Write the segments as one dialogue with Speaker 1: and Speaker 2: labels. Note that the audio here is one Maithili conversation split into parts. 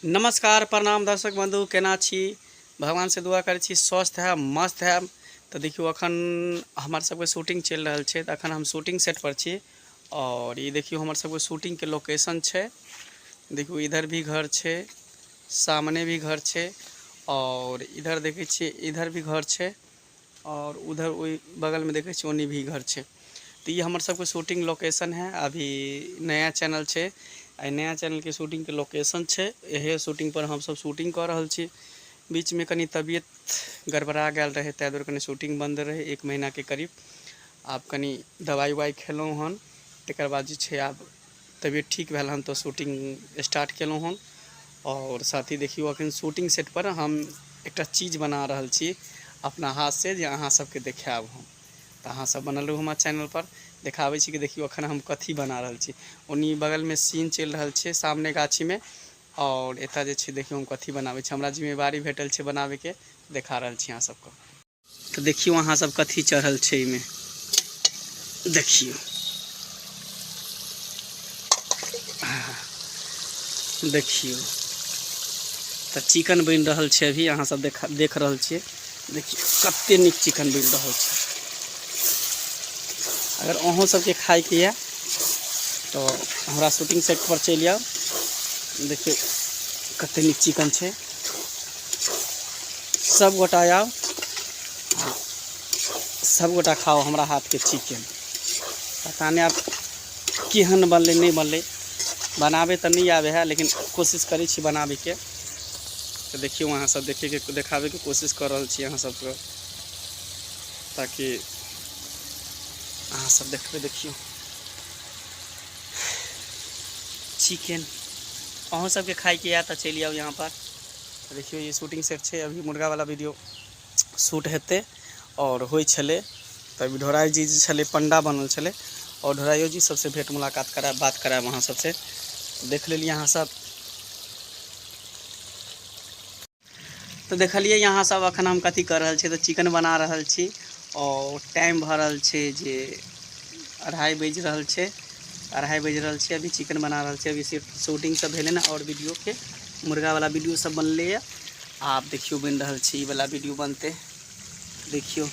Speaker 1: नमस्कार प्रणाम दर्शक बंधु, केना छी? भगवान से दुआ करै छी स्वस्थ है, मस्त है। तो देखियो अखन हमार सबके शूटिंग चल रहा है। तो अखन हम शूटिंग सेट पर छी और ये देखियो हमार सबके शूटिंग के लोकेशन है। देखियो इधर भी घर है, सामने भी घर है और इधर देखे छी इधर भी घर है और उधर वही बगल में देखे छी ओनी भी घर है। तो ये हमार सबके शूटिंग लोकेशन है। अभी नया चैनल है, नया चैनल के शूटिंग के लोकेशन है। यही शूटिंग पर हम सब शूटिंग कर रहल छी। बीच में कनी तबियत गड़बड़ा गया रहे, तै दुआरे कनी शूटिंग बंद रहे 1 महीना के करीब। आब कनी दवाई उवाई खेलूँ हन, तकर बाद जे छै आब तबियत ठीक भेल हन तो शूटिंग स्टार्ट केलूँ हन। और साथ ही देखियो अखन शूटिंग सेट पर हम एक चीज बना रहल छी अपना हाथ से, जे अहाँ सबके देखाब हम। तो अहाँ सब बनल रहू हमार चैनल पर, देखाबै छी कि देखियो अखन हम कथी बना रहल छी। ओनी बगल में सीन चल रहल छै सामने गाछी में, और एता जे छै देखियो हम कथी बनाबै छी। हमरा जिम्मेवारी भेटल छै बनावे के, देखा रहल छी अहाँ सबके। तो देखियो अहाँ सब कथी चढ़ल छै इमे, देखियो देखियो। तो चिकन बन रहल छै अभी, अहाँ सब देख रहल छियै। देखियो कते नीक चिकन बन रहल छै। अगर अहों सबके खाए के या तो हमरा शूटिंग सेट पर चलि आओ। देखियो कते नीक चिकन छै। सब गोटा आओ, सब गोटा खाओ हमरा हाथ के चिकन। पता नहीं आप केहन बनले नहीं बनले, बनावे तो नहीं आवे है, लेकिन कोशिश करी छी बनावे के। तो देखियो वहाँ सब देखे के देखावे के कोशिश कर रहल छी अहाँ सबके, ताकि अहाँ सब देखबे। देखियो चिकन अहों सबके खाए के या तो चलिए आओ यहाँ पर। तो देखियो ये शूटिंग सेट है, अभी मुर्गा वाला वीडियो शूट हेते और होय छले। तो अभी ढोराई जी छले पंडा बनल छले, और ढोराइयो जी सबसे भेंट मुलाकात कराए, बात कराए वहाँ सबसे। देख लेलिए यहाँ सब। तो देखलिए यहाँ सब अखन हम कथी कर रहल छी, तो चिकन बना रहल छी। और टाइम भ रहल छै जे 2:30 बज रहल छै, 2:30 बज रहल छै। अभी चिकन बना रहल छै, अभी सिर्फ शूटिंग सब भेले ना, और वीडियो के मुर्गा वाला वीडियो सब बनले है। आप देखियो बन रहल छै, ई वाला वीडियो बनते। देखियो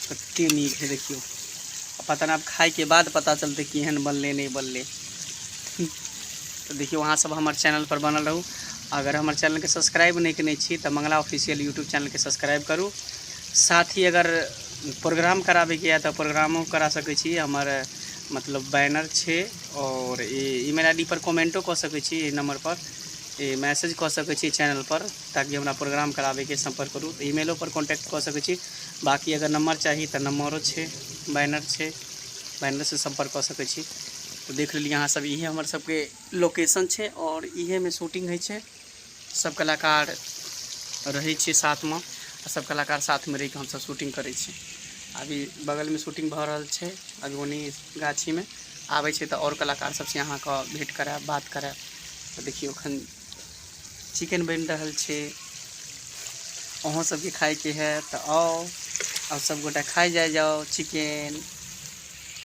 Speaker 1: कते नीक है। देखियो पता ना, आप खाए के बाद पता चलते केहन बनले नहीं बनले। तो देखियो वहाँ सब हमारे चैनल पर बनल रहू। अगर हमारे चैनल के सब्सक्राइब नहीं करने छी तो मंगला ऑफिशियल यूट्यूब चैनल के सब्सक्राइब करूँ। साथ ही अगर प्रोग्राम करावे के है तो प्रोग्रामों करा सके छी। हमारे मतलब बैनर छे, और ईमेल आईडी पर कमेंटो कर सके छी, नंबर पर मैसेज कर सके छी चैनल पर, ताकि हमरा प्रोग्राम करावे के संपर्क करूँ। तो ईमेलो पर कॉन्टैक्ट कर सके छी। बाकी अगर नंबर चाहिए तो नंबरों छे, बैनर छे, बैनर से संपर्क कर सके छी। तो देख लीजिए यहाँ सब, इहे हमारे सबके लोकेशन छे और इहे में शूटिंग है छे। सब कलाकार रहे छे साथ में, सब कलाकार साथ में रह के हम सब शूटिंग करे छे। अभी बगल में शूटिंग भ रहल छे, अभी ओनी गाछी में आवे छे तो और कलाकार सबसे यहाँ का भेंट कराए, बात कराए। तो देखियो अखन चिकन बन रहल छे। अहों सबके खाए के है तो आओ, और सब गोटा खाए जाओ चिकन।